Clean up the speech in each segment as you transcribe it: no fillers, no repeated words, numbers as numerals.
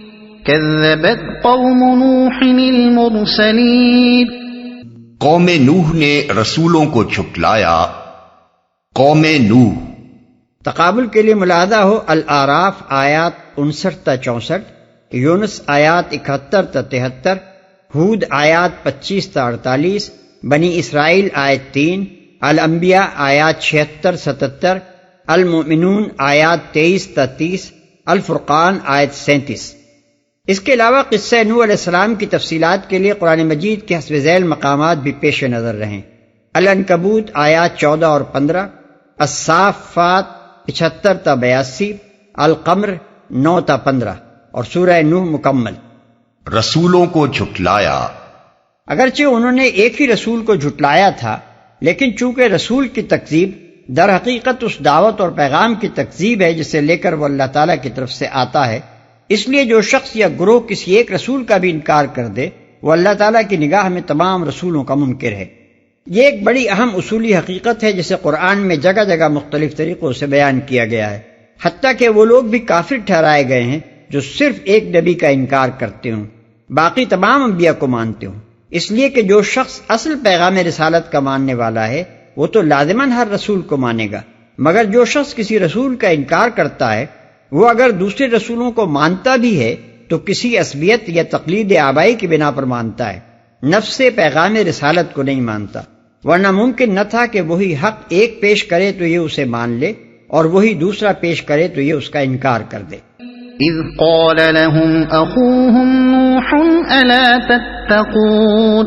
كذبت قوم نوح المرسلين، قوم نوح نے رسولوں کو جھٹلایا. قوم نوح تقابل کے لیے ملاحظہ ہو الاعراف آیات 59 تا 64، یونس آیات 71 تا 73، ہود آیات 25 تا 48، بنی اسرائیل آیت 3، الانبیاء آیات 76 77، المؤمنون آیات 23 تا 30، الفرقان آیت 37۔ اس کے علاوہ قصہ نوح علیہ السلام کی تفصیلات کے لیے قرآن مجید کے حسب ذیل مقامات بھی پیش نظر رہیں۔ العنکبوت آیات 14 اور 15، الصافات 75 تا 82، القمر 9 تا 15، اور سورہ نوح مکمل۔ رسولوں کو جھٹلایا، اگرچہ انہوں نے ایک ہی رسول کو جھٹلایا تھا، لیکن چونکہ رسول کی تکذیب در حقیقت اس دعوت اور پیغام کی تکذیب ہے جسے لے کر وہ اللہ تعالیٰ کی طرف سے آتا ہے، اس لیے جو شخص یا گروہ کسی ایک رسول کا بھی انکار کر دے وہ اللہ تعالیٰ کی نگاہ میں تمام رسولوں کا منکر ہے۔ یہ ایک بڑی اہم اصولی حقیقت ہے جسے قرآن میں جگہ جگہ مختلف طریقوں سے بیان کیا گیا ہے، حتیٰ کہ وہ لوگ بھی کافر ٹھہرائے گئے ہیں جو صرف ایک نبی کا انکار کرتے ہوں، باقی تمام انبیاء کو مانتے ہوں۔ اس لیے کہ جو شخص اصل پیغام رسالت کا ماننے والا ہے وہ تو لازماً ہر رسول کو مانے گا، مگر جو شخص کسی رسول کا انکار کرتا ہے وہ اگر دوسرے رسولوں کو مانتا بھی ہے تو کسی عصبیت یا تقلید آبائی کی بنا پر مانتا ہے، نفس پیغام رسالت کو نہیں مانتا، ورنہ ممکن نہ تھا کہ وہی حق ایک پیش کرے تو یہ اسے مان لے اور وہی دوسرا پیش کرے تو یہ اس کا انکار کر دے۔ اذ قال لهم اخوهم نوح الا تتقون،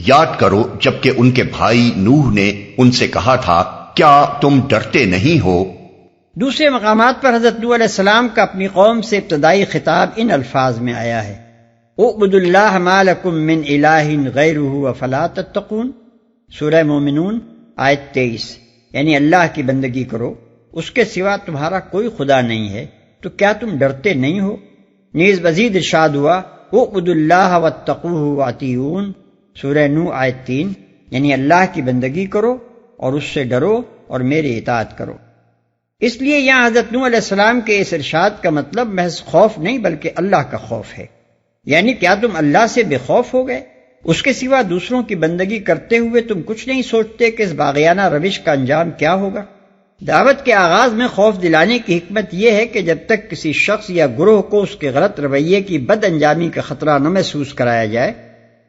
یاد کرو جبکہ ان کے بھائی نوح نے ان سے کہا تھا کیا تم ڈرتے نہیں ہو۔ دوسرے مقامات پر حضرت نوح علیہ السلام کا اپنی قوم سے ابتدائی خطاب ان الفاظ میں آیا ہے، اعبدوا اللہ ما لکم من الہ غیرہ افلا تتقون، سورہ مومنون آیت 23، یعنی اللہ کی بندگی کرو، اس کے سوا تمہارا کوئی خدا نہیں ہے تو کیا تم ڈرتے نہیں ہو۔ نیز مزید ارشاد ہوا اعبدوا اللہ واتقوہ واطیعون، سورہ نوح آیت 3، یعنی اللہ کی بندگی کرو اور اس سے ڈرو اور میری اطاعت کرو۔ اس لیے یہاں حضرت نوح علیہ السلام کے اس ارشاد کا مطلب محض خوف نہیں بلکہ اللہ کا خوف ہے، یعنی کیا تم اللہ سے بے خوف ہو گئے؟ اس کے سوا دوسروں کی بندگی کرتے ہوئے تم کچھ نہیں سوچتے کہ اس باغیانہ روش کا انجام کیا ہوگا؟ دعوت کے آغاز میں خوف دلانے کی حکمت یہ ہے کہ جب تک کسی شخص یا گروہ کو اس کے غلط رویے کی بد انجامی کا خطرہ نہ محسوس کرایا جائے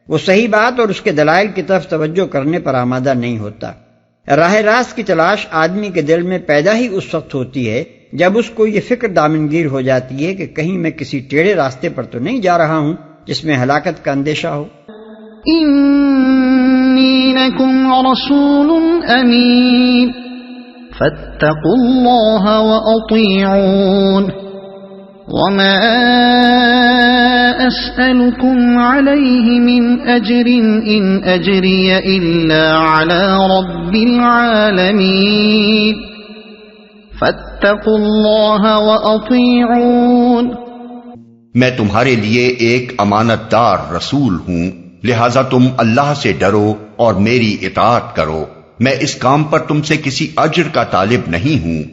وہ صحیح بات اور اس کے دلائل کی طرف توجہ کرنے پر آمادہ نہیں ہوتا۔ راہ راست کی تلاش آدمی کے دل میں پیدا ہی اس وقت ہوتی ہے جب اس کو یہ فکر دامنگیر ہو جاتی ہے کہ کہیں میں کسی ٹیڑھے راستے پر تو نہیں جا رہا ہوں جس میں ہلاکت کا اندیشہ ہو۔ انی لکم رسول امین فاتقوا اللہ واطیعون وما اسألكم علیہ من اجر ان اجری الا علی رب العالمین فاتقوا اللہ واطیعون، میں تمہارے لیے ایک امانت دار رسول ہوں، لہذا تم اللہ سے ڈرو اور میری اطاعت کرو۔ میں اس کام پر تم سے کسی اجر کا طالب نہیں ہوں،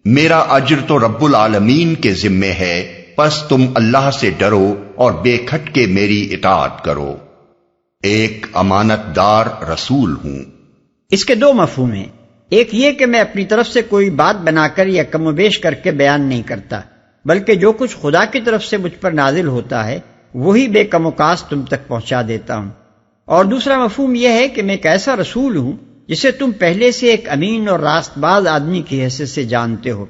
میرا اجر تو رب العالمین کے ذمے ہے، پس تم اللہ سے ڈرو اور بے کھٹ کے میری اطاعت کرو۔ ایک امانت دار رسول ہوں۔ اس کے دو مفہوم ہیں، ایک یہ کہ میں اپنی طرف سے کوئی بات بنا کر یا کم و بیش کر کے بیان نہیں کرتا، بلکہ جو کچھ خدا کی طرف سے مجھ پر نازل ہوتا ہے وہی بے کم و کاست تم تک پہنچا دیتا ہوں۔ اور دوسرا مفہوم یہ ہے کہ میں ایک ایسا رسول ہوں جسے تم پہلے سے ایک امین اور راست باز آدمی کی حیثیت سے جانتے ہو۔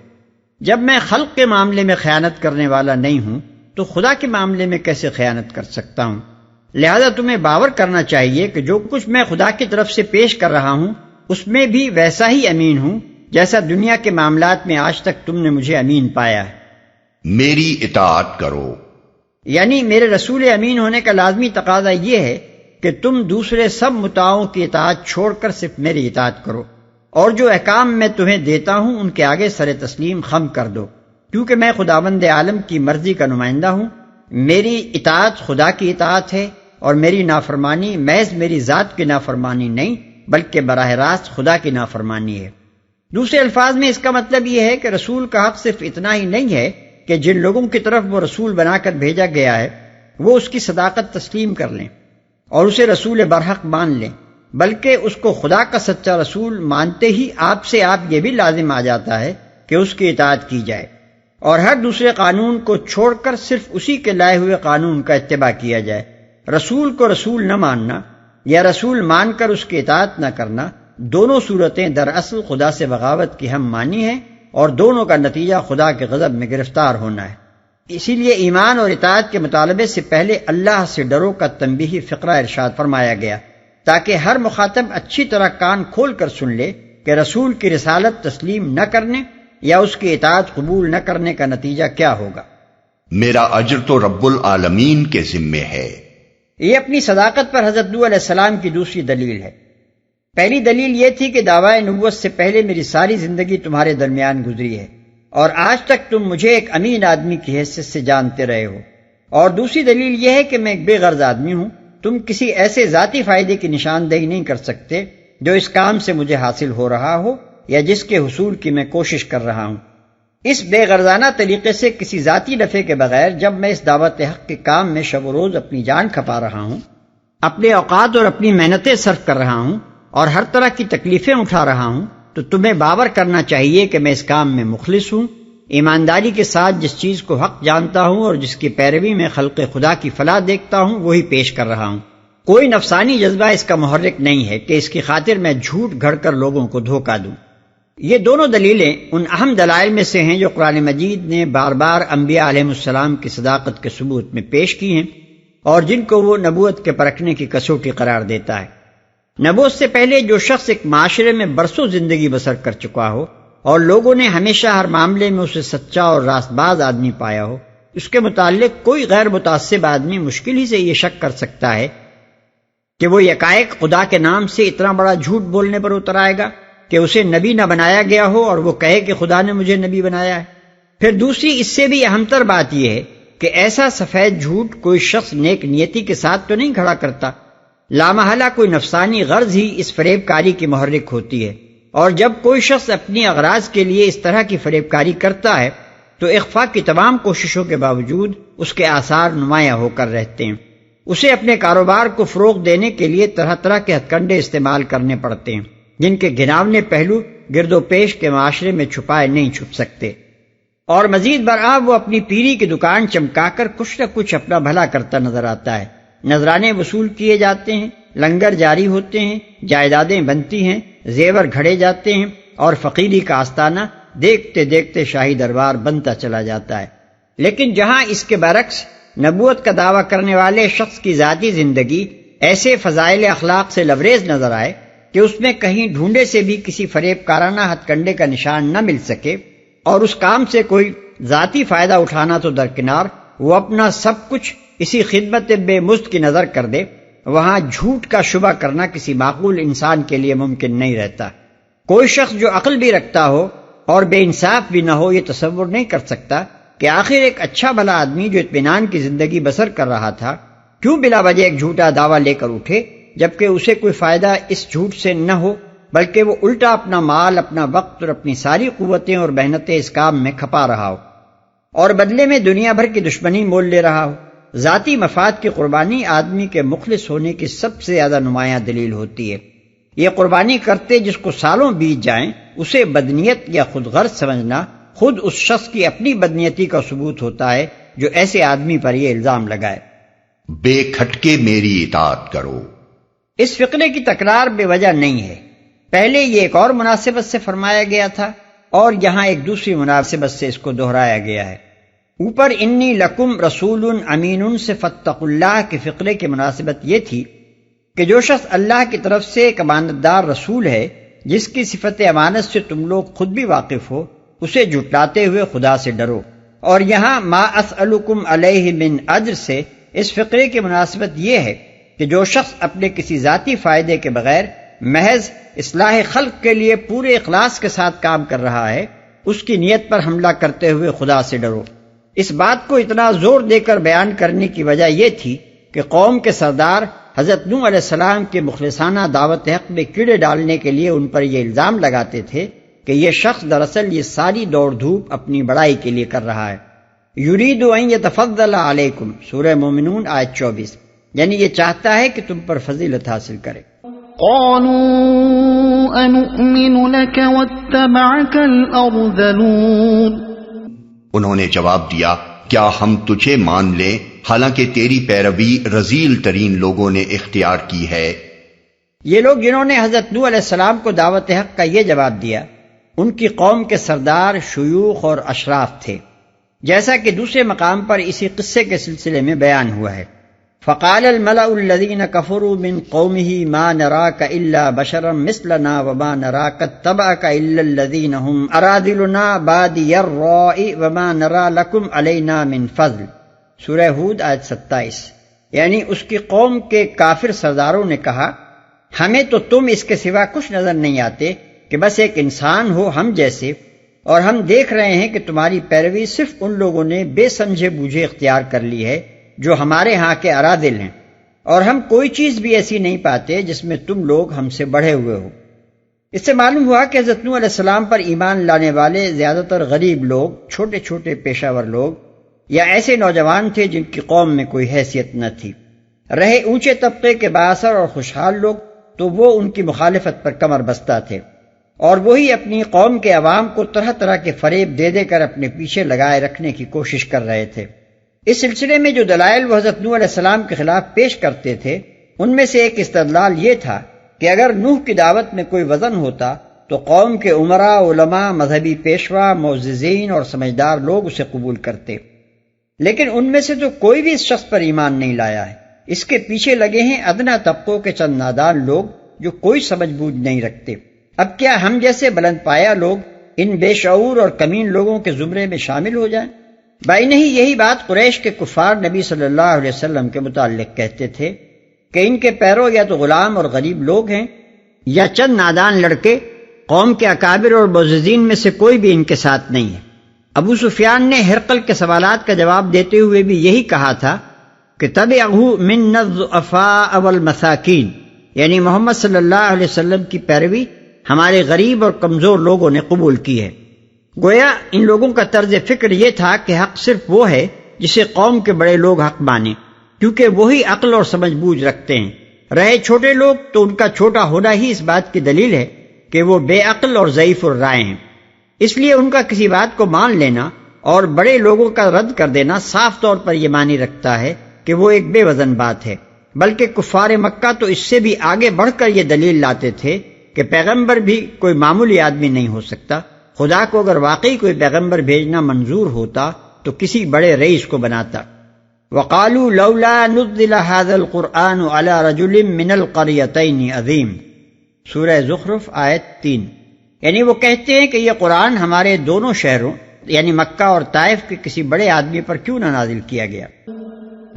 جب میں خلق کے معاملے میں خیانت کرنے والا نہیں ہوں تو خدا کے معاملے میں کیسے خیانت کر سکتا ہوں؟ لہذا تمہیں باور کرنا چاہیے کہ جو کچھ میں خدا کی طرف سے پیش کر رہا ہوں اس میں بھی ویسا ہی امین ہوں جیسا دنیا کے معاملات میں آج تک تم نے مجھے امین پایا ہے۔ میری اطاعت کرو، یعنی میرے رسول امین ہونے کا لازمی تقاضا یہ ہے کہ تم دوسرے سب متاعوں کی اطاعت چھوڑ کر صرف میری اطاعت کرو، اور جو احکام میں تمہیں دیتا ہوں ان کے آگے سر تسلیم خم کر دو، کیونکہ میں خداوند عالم کی مرضی کا نمائندہ ہوں۔ میری اطاعت خدا کی اطاعت ہے اور میری نافرمانی محض میری ذات کی نافرمانی نہیں بلکہ براہ راست خدا کی نافرمانی ہے۔ دوسرے الفاظ میں اس کا مطلب یہ ہے کہ رسول کا حق صرف اتنا ہی نہیں ہے کہ جن لوگوں کی طرف وہ رسول بنا کر بھیجا گیا ہے وہ اس کی صداقت تسلیم کر لیں اور اسے رسول برحق مان لیں، بلکہ اس کو خدا کا سچا رسول مانتے ہی آپ سے یہ بھی لازم آ جاتا ہے کہ اس کی اطاعت کی جائے اور ہر دوسرے قانون کو چھوڑ کر صرف اسی کے لائے ہوئے قانون کا اتباع کیا جائے۔ رسول کو رسول نہ ماننا یا رسول مان کر اس کی اطاعت نہ کرنا، دونوں صورتیں دراصل خدا سے بغاوت کی ہم مانی ہیں اور دونوں کا نتیجہ خدا کے غضب میں گرفتار ہونا ہے۔ اسی لیے ایمان اور اطاعت کے مطالبے سے پہلے اللہ سے ڈرو کا تنبیہی فقرہ ارشاد فرمایا گیا تاکہ ہر مخاطب اچھی طرح کان کھول کر سن لے کہ رسول کی رسالت تسلیم نہ کرنے یا اس کی اطاعت قبول نہ کرنے کا نتیجہ کیا ہوگا۔ میرا اجر تو رب العالمین کے ذمے ہے۔ یہ اپنی صداقت پر حضرت نوح علیہ السلام کی دوسری دلیل ہے۔ پہلی دلیل یہ تھی کہ دعویٰ نبوت سے پہلے میری ساری زندگی تمہارے درمیان گزری ہے اور آج تک تم مجھے ایک امین آدمی کی حیثیت سے جانتے رہے ہو، اور دوسری دلیل یہ ہے کہ میں ایک بے غرض آدمی ہوں، تم کسی ایسے ذاتی فائدے کی نشاندہی نہیں کر سکتے جو اس کام سے مجھے حاصل ہو رہا ہو یا جس کے حصول کی میں کوشش کر رہا ہوں۔ اس بے غرضانہ طریقے سے کسی ذاتی نفع کے بغیر جب میں اس دعوت حق کے کام میں شب و روز اپنی جان کھپا رہا ہوں، اپنے اوقات اور اپنی محنتیں صرف کر رہا ہوں اور ہر طرح کی تکلیفیں اٹھا رہا ہوں، تو تمہیں باور کرنا چاہیے کہ میں اس کام میں مخلص ہوں، ایمانداری کے ساتھ جس چیز کو حق جانتا ہوں اور جس کی پیروی میں خلق خدا کی فلاح دیکھتا ہوں وہی پیش کر رہا ہوں۔ کوئی نفسانی جذبہ اس کا محرک نہیں ہے کہ اس کی خاطر میں جھوٹ گھڑ کر لوگوں کو دھوکہ دوں۔ یہ دونوں دلیلیں ان اہم دلائل میں سے ہیں جو قرآن مجید نے بار بار انبیاء علیہ السلام کی صداقت کے ثبوت میں پیش کی ہیں اور جن کو وہ نبوت کے پرکھنے کی کسوٹی قرار دیتا ہے۔ نبوت سے پہلے جو شخص ایک معاشرے میں برسوں زندگی بسر کر چکا ہو اور لوگوں نے ہمیشہ ہر معاملے میں اسے سچا اور راست باز آدمی پایا ہو، اس کے متعلق کوئی غیر متعصب آدمی مشکل ہی سے یہ شک کر سکتا ہے کہ وہ یکایک خدا کے نام سے اتنا بڑا جھوٹ بولنے پر اتر آئے گا کہ اسے نبی نہ بنایا گیا ہو اور وہ کہے کہ خدا نے مجھے نبی بنایا ہے۔ پھر دوسری اس سے بھی اہم تر بات یہ ہے کہ ایسا سفید جھوٹ کوئی شخص نیک نیتی کے ساتھ تو نہیں کھڑا کرتا، لامحالہ کوئی نفسانی غرض ہی اس فریب کاری کی محرک ہوتی ہے، اور جب کوئی شخص اپنی اغراض کے لیے اس طرح کی فریب کاری کرتا ہے تو اخفاء کی تمام کوششوں کے باوجود اس کے آثار نمایاں ہو کر رہتے ہیں۔ اسے اپنے کاروبار کو فروغ دینے کے لیے طرح طرح کے ہتھ کنڈے استعمال کرنے پڑتے ہیں جن کے گھناونے پہلو گرد و پیش کے معاشرے میں چھپائے نہیں چھپ سکتے، اور مزید برآں وہ اپنی پیری کی دکان چمکا کر کچھ نہ کچھ اپنا بھلا کرتا نظر آتا ہے۔ نذرانے وصول کیے جاتے ہیں، لنگر جاری ہوتے ہیں، جائیدادیں بنتی ہیں، زیور گھڑے جاتے ہیں اور فقیری کا آستانہ دیکھتے دیکھتے شاہی دربار بنتا چلا جاتا ہے۔ لیکن جہاں اس کے برعکس نبوت کا دعویٰ کرنے والے شخص کی ذاتی زندگی ایسے فضائل اخلاق سے لبریز نظر آئے کہ اس میں کہیں ڈھونڈے سے بھی کسی فریب کارانہ ہتھ کنڈے کا نشان نہ مل سکے اور اس کام سے کوئی ذاتی فائدہ اٹھانا تو درکنار، وہ اپنا سب کچھ اسی خدمت بے مزد کی نظر کر دے، وہاں جھوٹ کا شبہ کرنا کسی معقول انسان کے لیے ممکن نہیں رہتا۔ کوئی شخص جو عقل بھی رکھتا ہو اور بے انصاف بھی نہ ہو یہ تصور نہیں کر سکتا کہ آخر ایک اچھا بھلا آدمی جو اطمینان کی زندگی بسر کر رہا تھا کیوں بلا وجہ ایک جھوٹا دعویٰ لے کر اٹھے، جبکہ اسے کوئی فائدہ اس جھوٹ سے نہ ہو، بلکہ وہ الٹا اپنا مال، اپنا وقت اور اپنی ساری قوتیں اور محنتیں اس کام میں کھپا رہا ہو اور بدلے میں دنیا بھر کی دشمنی مول لے رہا ہو۔ ذاتی مفاد کی قربانی آدمی کے مخلص ہونے کی سب سے زیادہ نمایاں دلیل ہوتی ہے۔ یہ قربانی کرتے جس کو سالوں بیت جائیں اسے بدنیت یا خود غرض سمجھنا خود اس شخص کی اپنی بدنیتی کا ثبوت ہوتا ہے جو ایسے آدمی پر یہ الزام لگائے۔ بے کھٹکے میری اطاعت کرو۔ اس فقرے کی تکرار بے وجہ نہیں ہے، پہلے یہ ایک اور مناسبت سے فرمایا گیا تھا اور یہاں ایک دوسری مناسبت سے اس کو دہرایا گیا ہے۔ اوپر انی لکم رسول امین سے فاتقوا اللہ کے فقرے کی مناسبت یہ تھی کہ جو شخص اللہ کی طرف سے ایک امانت دار رسول ہے جس کی صفت امانت سے تم لوگ خود بھی واقف ہو، اسے جھٹلاتے ہوئے خدا سے ڈرو۔ اور یہاں ما اسألکم علیہ من اجر سے اس فقرے کی مناسبت یہ ہے کہ جو شخص اپنے کسی ذاتی فائدے کے بغیر محض اصلاح خلق کے لیے پورے اخلاص کے ساتھ کام کر رہا ہے، اس کی نیت پر حملہ کرتے ہوئے خدا سے ڈرو۔ اس بات کو اتنا زور دے کر بیان کرنے کی وجہ یہ تھی کہ قوم کے سردار حضرت نوح علیہ السلام کے مخلصانہ دعوت حق میں کیڑے ڈالنے کے لیے ان پر یہ الزام لگاتے تھے کہ یہ شخص دراصل یہ ساری دوڑ دھوپ اپنی بڑائی کے لیے کر رہا ہے۔ یرید ان یتفضل علیکم، سورہ مومنون آیت 24، یعنی یہ چاہتا ہے کہ تم پر فضیلت حاصل کرے۔ قالوا انؤمن لك واتبعك الارذلون، انہوں نے جواب دیا کیا ہم تجھے مان لیں حالانکہ تیری پیروی رذیل ترین لوگوں نے اختیار کی ہے۔ یہ لوگ جنہوں نے حضرت نوح علیہ السلام کو دعوت حق کا یہ جواب دیا، ان کی قوم کے سردار، شیوخ اور اشراف تھے، جیسا کہ دوسرے مقام پر اسی قصے کے سلسلے میں بیان ہوا ہے۔ فقال الملأ الذين كفروا من قومه ما نراك الا بشرا مثلنا وما نراك اتبعك الا الذين هم اراذلنا بادي الرأي وما نرى لكم علينا من فضل، سورہ ہود آیت 27۔ یعنی اس کی قوم کے کافر سرداروں نے کہا ہمیں تو تم اس کے سوا کچھ نظر نہیں آتے کہ بس ایک انسان ہو ہم جیسے، اور ہم دیکھ رہے ہیں کہ تمہاری پیروی صرف ان لوگوں نے بے سمجھے بوجھے اختیار کر لی ہے جو ہمارے ہاں کے اراذل ہیں، اور ہم کوئی چیز بھی ایسی نہیں پاتے جس میں تم لوگ ہم سے بڑھے ہوئے ہو۔ اس سے معلوم ہوا کہ حضرت نوح علیہ السلام پر ایمان لانے والے زیادہ تر غریب لوگ، چھوٹے چھوٹے پیشہ ور لوگ، یا ایسے نوجوان تھے جن کی قوم میں کوئی حیثیت نہ تھی۔ رہے اونچے طبقے کے بااثر اور خوشحال لوگ تو وہ ان کی مخالفت پر کمر بستہ تھے، اور وہی اپنی قوم کے عوام کو طرح طرح کے فریب دے دے کر اپنے پیچھے لگائے رکھنے کی کوشش کر رہے تھے۔ اس سلسلے میں جو دلائل وہ حضرت نوح علیہ السلام کے خلاف پیش کرتے تھے، ان میں سے ایک استدلال یہ تھا کہ اگر نوح کی دعوت میں کوئی وزن ہوتا تو قوم کے عمراء، علماء، مذہبی پیشوا، معززین اور سمجھدار لوگ اسے قبول کرتے، لیکن ان میں سے تو کوئی بھی اس شخص پر ایمان نہیں لایا ہے۔ اس کے پیچھے لگے ہیں ادنا طبقوں کے چند نادان لوگ جو کوئی سمجھ بوجھ نہیں رکھتے۔ اب کیا ہم جیسے بلند پایا لوگ ان بے شعور اور کمین لوگوں کے زمرے میں شامل ہو جائیں؟ بھائی نہیں، یہی بات قریش کے کفار نبی صلی اللہ علیہ وسلم کے متعلق کہتے تھے کہ ان کے پیرو یا تو غلام اور غریب لوگ ہیں یا چند نادان لڑکے، قوم کے اکابر اور معززین میں سے کوئی بھی ان کے ساتھ نہیں ہے۔ ابو سفیان نے ہرقل کے سوالات کا جواب دیتے ہوئے بھی یہی کہا تھا کہ تبعہ منا الضعفاء والمساکین، یعنی محمد صلی اللہ علیہ وسلم کی پیروی ہمارے غریب اور کمزور لوگوں نے قبول کی ہے۔ گویا ان لوگوں کا طرز فکر یہ تھا کہ حق صرف وہ ہے جسے قوم کے بڑے لوگ حق مانیں، کیونکہ وہی عقل اور سمجھ بوجھ رکھتے ہیں۔ رہے چھوٹے لوگ تو ان کا چھوٹا ہونا ہی اس بات کی دلیل ہے کہ وہ بے عقل اور ضعیف الرائے ہیں، اس لیے ان کا کسی بات کو مان لینا اور بڑے لوگوں کا رد کر دینا صاف طور پر یہ معنی رکھتا ہے کہ وہ ایک بے وزن بات ہے۔ بلکہ کفار مکہ تو اس سے بھی آگے بڑھ کر یہ دلیل لاتے تھے کہ پیغمبر بھی کوئی معمولی آدمی نہیں ہو سکتا۔ خدا کو اگر واقعی کوئی پیغمبر بھیجنا منظور ہوتا تو کسی بڑے رئیس کو بناتا۔ وقالوا لولا نزل هذا القرآن على رجل من القريتين عظیم، سورہ زخرف آیت 3۔ یعنی وہ کہتے ہیں کہ یہ قرآن ہمارے دونوں شہروں یعنی مکہ اور طائف کے کسی بڑے آدمی پر کیوں نہ نازل کیا گیا۔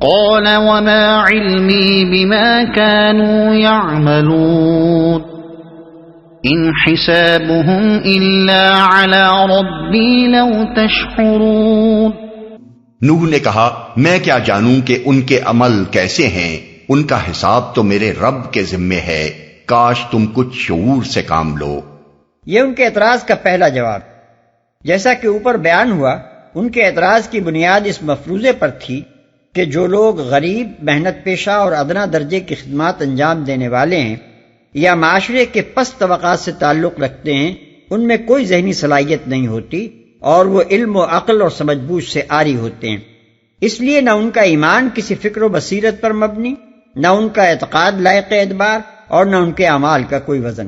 قال وما علمي بما كانوا يعملون ان حسابهم الا على ربي لو تشعرون۔ نوح نے کہا میں کیا جانوں کہ ان کے عمل کیسے ہیں، ان کا حساب تو میرے رب کے ذمے ہے، کاش تم کچھ شعور سے کام لو۔ یہ ان کے اعتراض کا پہلا جواب۔ جیسا کہ اوپر بیان ہوا، ان کے اعتراض کی بنیاد اس مفروضے پر تھی کہ جو لوگ غریب، محنت پیشہ اور ادنا درجے کی خدمات انجام دینے والے ہیں یا معاشرے کے پست طبقات سے تعلق رکھتے ہیں، ان میں کوئی ذہنی صلاحیت نہیں ہوتی اور وہ علم و عقل اور سمجھ بوجھ سے عاری ہوتے ہیں۔ اس لیے نہ ان کا ایمان کسی فکر و بصیرت پر مبنی، نہ ان کا اعتقاد لائق اعتبار اور نہ ان کے اعمال کا کوئی وزن۔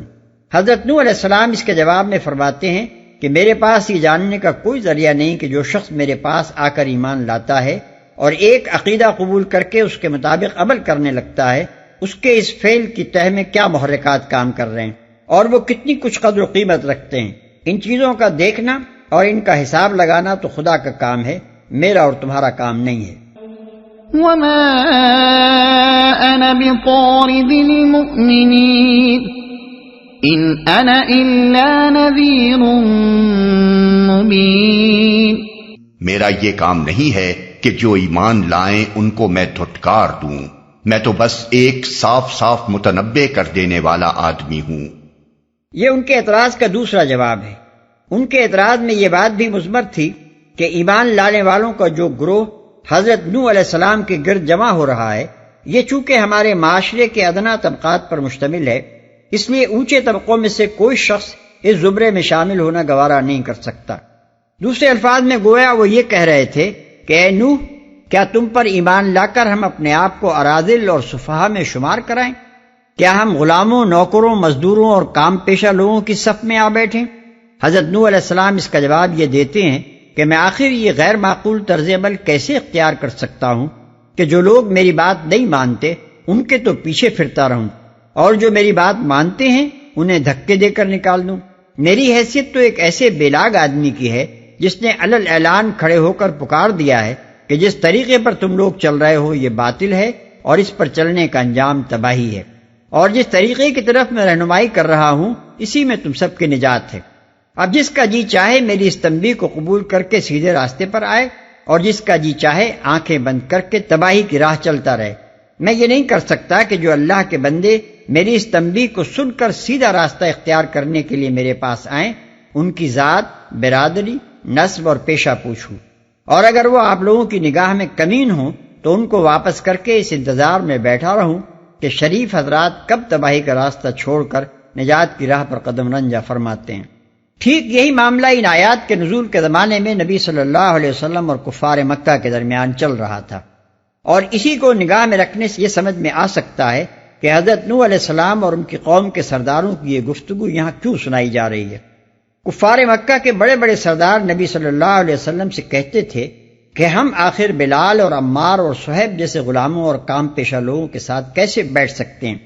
حضرت نوح علیہ السلام اس کے جواب میں فرماتے ہیں کہ میرے پاس یہ جاننے کا کوئی ذریعہ نہیں کہ جو شخص میرے پاس آ کر ایمان لاتا ہے اور ایک عقیدہ قبول کر کے اس کے مطابق عمل کرنے لگتا ہے، اس کے اس فعل کی تہ میں کیا محرکات کام کر رہے ہیں اور وہ کتنی کچھ قدر و قیمت رکھتے ہیں۔ ان چیزوں کا دیکھنا اور ان کا حساب لگانا تو خدا کا کام ہے، میرا اور تمہارا کام نہیں ہے۔ وما انا بطارد المؤمنین ان انا الا نذیر مبین۔ میرا یہ کام نہیں ہے کہ جو ایمان لائیں ان کو میں دھٹکار دوں، میں تو بس ایک صاف صاف متنبع کر دینے والا آدمی ہوں۔ یہ ان کے اعتراض کا دوسرا جواب ہے۔ ان کے اعتراض میں یہ بات بھی مضمر تھی کہ ایمان لانے والوں کا جو گروہ حضرت نوح علیہ السلام کے گرد جمع ہو رہا ہے، یہ چونکہ ہمارے معاشرے کے ادنا طبقات پر مشتمل ہے، اس لیے اونچے طبقوں میں سے کوئی شخص اس زمرے میں شامل ہونا گوارا نہیں کر سکتا۔ دوسرے الفاظ میں گویا وہ یہ کہہ رہے تھے کہ اے نوح، کیا تم پر ایمان لا کر ہم اپنے آپ کو اراذل اور سفہا میں شمار کرائیں؟ کیا ہم غلاموں، نوکروں، مزدوروں اور کام پیشہ لوگوں کی صف میں آ بیٹھیں؟ حضرت نوح علیہ السلام اس کا جواب یہ دیتے ہیں کہ میں آخر یہ غیر معقول طرز عمل کیسے اختیار کر سکتا ہوں کہ جو لوگ میری بات نہیں مانتے ان کے تو پیچھے پھرتا رہوں، اور جو میری بات مانتے ہیں انہیں دھکے دے کر نکال دوں۔ میری حیثیت تو ایک ایسے بے لاگ آدمی کی ہے جس نے علل اعلان کھڑے ہو کر پکار دیا ہے کہ جس طریقے پر تم لوگ چل رہے ہو یہ باطل ہے اور اس پر چلنے کا انجام تباہی ہے، اور جس طریقے کی طرف میں رہنمائی کر رہا ہوں اسی میں تم سب کی نجات ہے۔ اب جس کا جی چاہے میری اس تنبیہ کو قبول کر کے سیدھے راستے پر آئے، اور جس کا جی چاہے آنکھیں بند کر کے تباہی کی راہ چلتا رہے۔ میں یہ نہیں کر سکتا کہ جو اللہ کے بندے میری اس تنبیہ کو سن کر سیدھا راستہ اختیار کرنے کے لیے میرے پاس آئیں ان کی ذات، برادری، نسب اور پیشہ پوچھوں، اور اگر وہ آپ لوگوں کی نگاہ میں کمین ہوں تو ان کو واپس کر کے اس انتظار میں بیٹھا رہوں کہ شریف حضرات کب تباہی کا راستہ چھوڑ کر نجات کی راہ پر قدم رنجہ فرماتے ہیں۔ ٹھیک یہی معاملہ ان آیات کے نزول کے زمانے میں نبی صلی اللہ علیہ وسلم اور کفار مکہ کے درمیان چل رہا تھا، اور اسی کو نگاہ میں رکھنے سے یہ سمجھ میں آ سکتا ہے کہ حضرت نوح علیہ السلام اور ان کی قوم کے سرداروں کی یہ گفتگو یہاں کیوں سنائی جا رہی ہے۔ کفار مکہ کے بڑے بڑے سردار نبی صلی اللہ علیہ وسلم سے کہتے تھے کہ ہم آخر بلال اور عمار اور صہیب جیسے غلاموں اور کام پیشہ لوگوں کے ساتھ کیسے بیٹھ سکتے ہیں؟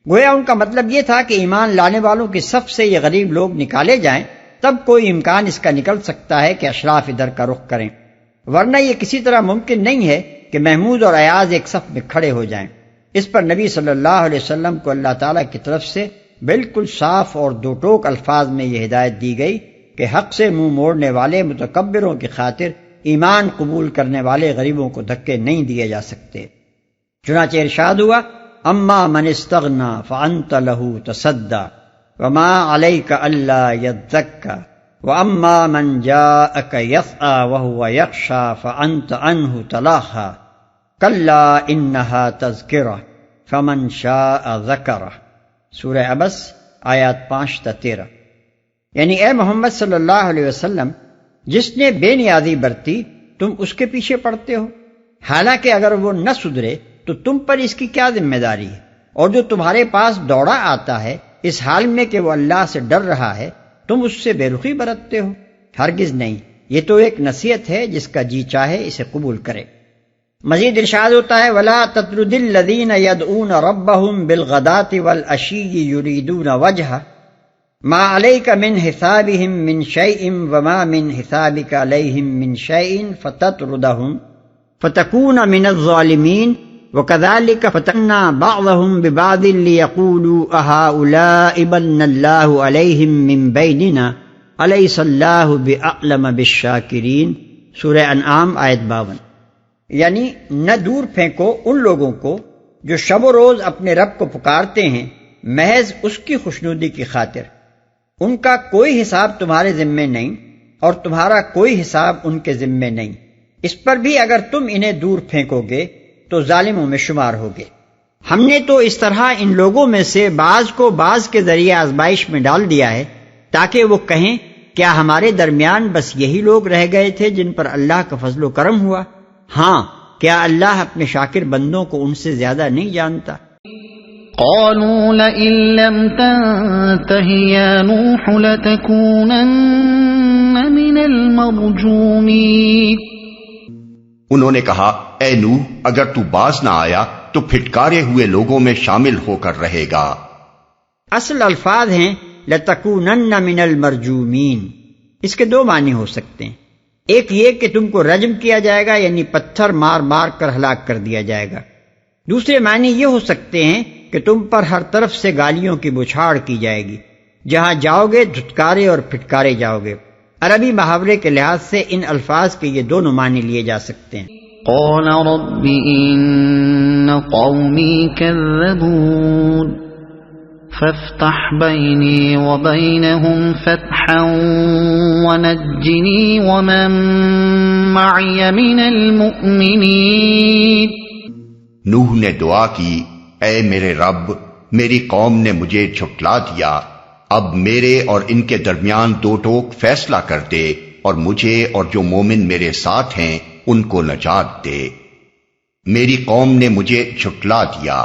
گویا ان کا مطلب یہ تھا کہ ایمان لانے والوں کی صف سے یہ غریب لوگ نکالے جائیں تب کوئی امکان اس کا نکل سکتا ہے کہ اشراف ادھر کا رخ کریں، ورنہ یہ کسی طرح ممکن نہیں ہے کہ محمود اور ایاز ایک صف میں کھڑے ہو جائیں۔ اس پر نبی صلی اللہ علیہ وسلم کو اللہ تعالیٰ کی طرف سے بالکل صاف اور دو ٹوک الفاظ میں یہ ہدایت دی گئی کہ حق سے منہ موڑنے والے متکبروں کی خاطر ایمان قبول کرنے والے غریبوں کو دھکے نہیں دیے جا سکتے۔ چنانچہ ارشاد ہوا، اما من استغنا فانت له تصدى وما عليك الا يزكى واما من جاءك يسعى وهو يخشى فانت عنه تلاهى كلا انها تذكرة فمن شاء ذكره۔ سورہ عبس آیات 5 تا 13۔ یعنی اے محمد صلی اللہ علیہ وسلم، جس نے بے نیازی برتی تم اس کے پیچھے پڑتے ہو، حالانکہ اگر وہ نہ سدھرے تو تم پر اس کی کیا ذمہ داری ہے؟ اور جو تمہارے پاس دوڑا آتا ہے اس حال میں کہ وہ اللہ سے ڈر رہا ہے، تم اس سے بے رخی برتتے ہو؟ ہرگز نہیں، یہ تو ایک نصیحت ہے، جس کا جی چاہے اسے قبول کرے۔ مزید ارشاد ہوتا ہے، وَلَا تَطْرُدِ الَّذِينَ يَدْعُونَ رَبَّهُمْ بِالْغَدَاةِ وَالْعَشِيِّ يُرِيدُونَ وَجْهَهُ مَا عَلَيْكَ مِنْ حِسَابِهِمْ مِنْ شَيْءٍ وَمَا مِنْ حِسَابِكَ عَلَيْهِمْ مِنْ شَيْءٍ فَتَطْرُدَهُمْ فَتَكُونَ مِنَ الظَّالِمِينَ وَكَذَلِكَ فَتَنَّا بَعْضَهُمْ بِبَعْضٍ لِيَقُولُوا أَهَؤُلَاءِ مَنَّ اللَّهُ عَلَيْهِمْ مِنْ بَيْنِنَا أَلَيْسَ اللَّهُ بِأَعْلَمَ بِالشَّاكِرِينَ۔ سورہ انعام آیت 52۔ یعنی نہ دور پھینکو ان لوگوں کو جو شب و روز اپنے رب کو پکارتے ہیں محض اس کی خوشنودی کی خاطر، ان کا کوئی حساب تمہارے ذمے نہیں اور تمہارا کوئی حساب ان کے ذمے نہیں۔ اس پر بھی اگر تم انہیں دور پھینکو گے تو ظالموں میں شمار ہوگے۔ ہم نے تو اس طرح ان لوگوں میں سے بعض کو بعض کے ذریعے آزمائش میں ڈال دیا ہے تاکہ وہ کہیں کیا ہمارے درمیان بس یہی لوگ رہ گئے تھے جن پر اللہ کا فضل و کرم ہوا؟ ہاں، کیا اللہ اپنے شاکر بندوں کو ان سے زیادہ نہیں جانتا؟ قالوا لئن لم تنته يا نوح لتكونن من المرجومين۔ انہوں نے کہا، اے نوح، اگر تو باز نہ آیا تو پھٹکارے ہوئے لوگوں میں شامل ہو کر رہے گا۔ اصل الفاظ ہیں لتکونن من المرجومین۔ اس کے دو معنی ہو سکتے ہیں، ایک یہ کہ تم کو رجم کیا جائے گا، یعنی پتھر مار مار کر ہلاک کر دیا جائے گا۔ دوسرے معنی یہ ہو سکتے ہیں کہ تم پر ہر طرف سے گالیوں کی بچھاڑ کی جائے گی، جہاں جاؤ گے دھتکارے اور پھٹکارے جاؤ گے۔ عربی محاورے کے لحاظ سے ان الفاظ کے یہ دونوں معنی لیے جا سکتے ہیں۔ قال رب ان قومی كذبون فافتح بيني وبينهم فتحا صالحا ونجني ومن معي من المؤمنين. نوح نے دعا کی، اے میرے رب، میری قوم نے مجھے جھٹلا دیا، اب میرے اور ان کے درمیان دو ٹوک فیصلہ کر دے اور مجھے اور جو مومن میرے ساتھ ہیں ان کو نجات دے. میری قوم نے مجھے جھٹلا دیا،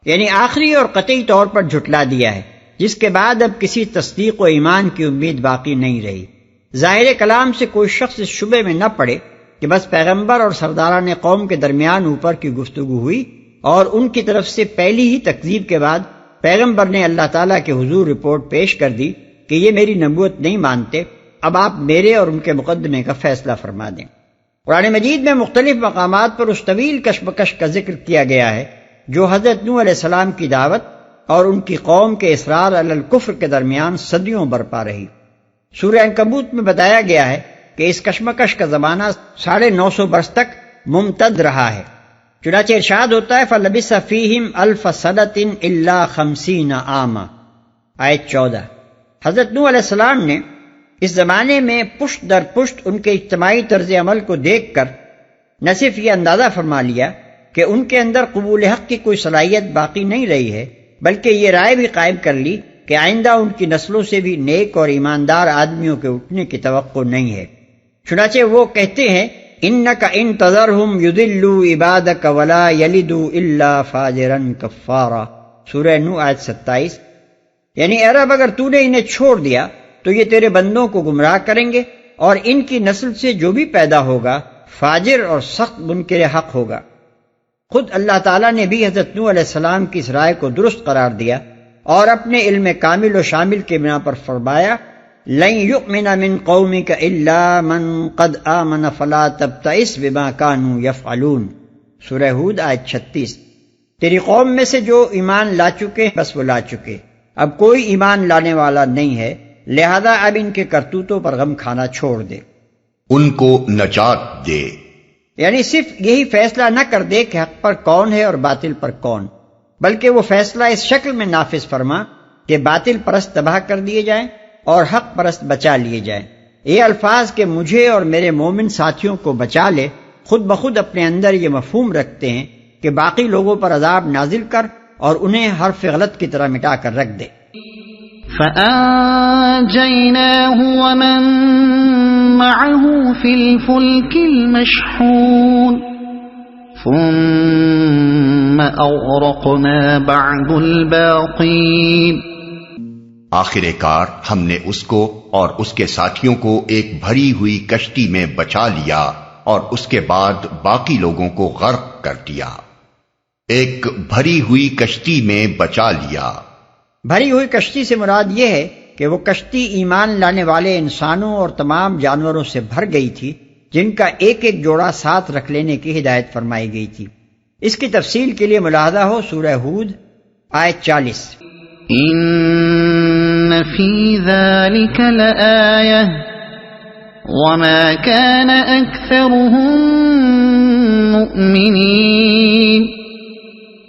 یعنی آخری اور قطعی طور پر جھٹلا دیا ہے، جس کے بعد اب کسی تصدیق و ایمان کی امید باقی نہیں رہی. ظاہر کلام سے کوئی شخص اس شبے میں نہ پڑے کہ بس پیغمبر اور سرداران قوم کے درمیان اوپر کی گفتگو ہوئی اور ان کی طرف سے پہلی ہی تکذیب کے بعد پیغمبر نے اللہ تعالیٰ کے حضور رپورٹ پیش کر دی کہ یہ میری نبوت نہیں مانتے، اب آپ میرے اور ان کے مقدمے کا فیصلہ فرما دیں. قرآن مجید میں مختلف مقامات پر اس طویل کشمکش کا ذکر کیا گیا ہے جو حضرت نوح علیہ السلام کی دعوت اور ان کی قوم کے اصرار علی الکفر کے درمیان صدیوں برپا رہی. سورہ عنکبوت میں بتایا گیا ہے کہ اس کشمکش کا زمانہ 950 برس تک ممتد رہا ہے. چنانچہ ارشاد ہوتا ہے فَلَبِثَ فِيهِمْ أَلْفَ سَنَةٍ إِلَّا 50 عَامًا. آیت 14. حضرت نوح علیہ السلام نے اس زمانے میں پشت در پشت ان کے اجتماعی طرز عمل کو دیکھ کر نہ صرف یہ اندازہ فرما لیا کہ ان کے اندر قبول حق کی کوئی صلاحیت باقی نہیں رہی ہے، بلکہ یہ رائے بھی قائم کر لی کہ آئندہ ان کی نسلوں سے بھی نیک اور ایماندار آدمیوں کے اٹھنے کی توقع نہیں ہے. چنانچہ وہ کہتے ہیں اِنَّكَ إِن تَذَرْهُمْ يُضِلُّوا عِبَادَكَ وَلَا يَلِدُوا إِلَّا فَاجِرًا كَفَّارًا. سورہ نوح آیت 27. یعنی اے رب اگر تو نے انہیں چھوڑ دیا تو یہ تیرے بندوں کو گمراہ کریں گے اور ان کی نسل سے جو بھی پیدا ہوگا فاجر اور سخت منکر حق ہوگا. خود اللہ تعالیٰ نے بھی حضرت نوح علیہ السلام کی اس رائے کو درست قرار دیا اور اپنے علم کامل و شامل کے بنا پر فرمایا لَن يُؤْمِنَ مِن قَوْمِكَ إِلَّا مَن قَدْ آمَنَ فَلَا تَبْتَئِسْ بِمَا كَانُوا يَفْعَلُونَ. سورہ ہود آیت 36. تیری قوم میں سے جو ایمان لا چکے بس وہ لا چکے، اب کوئی ایمان لانے والا نہیں ہے، لہذا اب ان کے کرتوتوں پر غم کھانا چھوڑ دے، ان کو نجات دے. یعنی صرف یہی فیصلہ نہ کر دے کہ حق پر کون ہے اور باطل پر کون، بلکہ وہ فیصلہ اس شکل میں نافذ فرما کہ باطل پرست تباہ کر دیے جائیں اور حق پرست بچا لیے جائیں. یہ الفاظ کہ مجھے اور میرے مومن ساتھیوں کو بچا لے خود بخود اپنے اندر یہ مفہوم رکھتے ہیں کہ باقی لوگوں پر عذاب نازل کر اور انہیں حرف غلط کی طرح مٹا کر رکھ دے. فَأَنجَيْنَاهُ وَمَن مَّعَهُ فِي الْفُلْكِ الْمَشْحُونِ ثُمَّ أَغْرَقْنَا بَعْدُ الْبَاقِينَ. آخر کار ہم نے اس کو اور اس کے ساتھیوں کو ایک بھری ہوئی کشتی میں بچا لیا اور اس کے بعد باقی لوگوں کو غرق کر دیا. ایک بھری ہوئی کشتی میں بچا لیا. بھری ہوئی کشتی سے مراد یہ ہے کہ وہ کشتی ایمان لانے والے انسانوں اور تمام جانوروں سے بھر گئی تھی جن کا ایک ایک جوڑا ساتھ رکھ لینے کی ہدایت فرمائی گئی تھی. اس کی تفصیل کے لیے ملاحظہ ہو سورہ ہود آیت 40. إن في ذلك لآية وما كان أكثرهم مؤمنين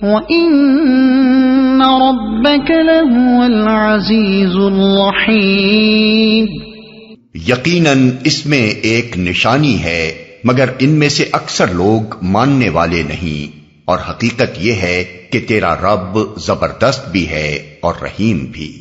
وإن ربك لهو العزيز الرحيم. یقیناً اس میں ایک نشانی ہے مگر ان میں سے اکثر لوگ ماننے والے نہیں، اور حقیقت یہ ہے کہ تیرا رب زبردست بھی ہے اور رحیم بھی.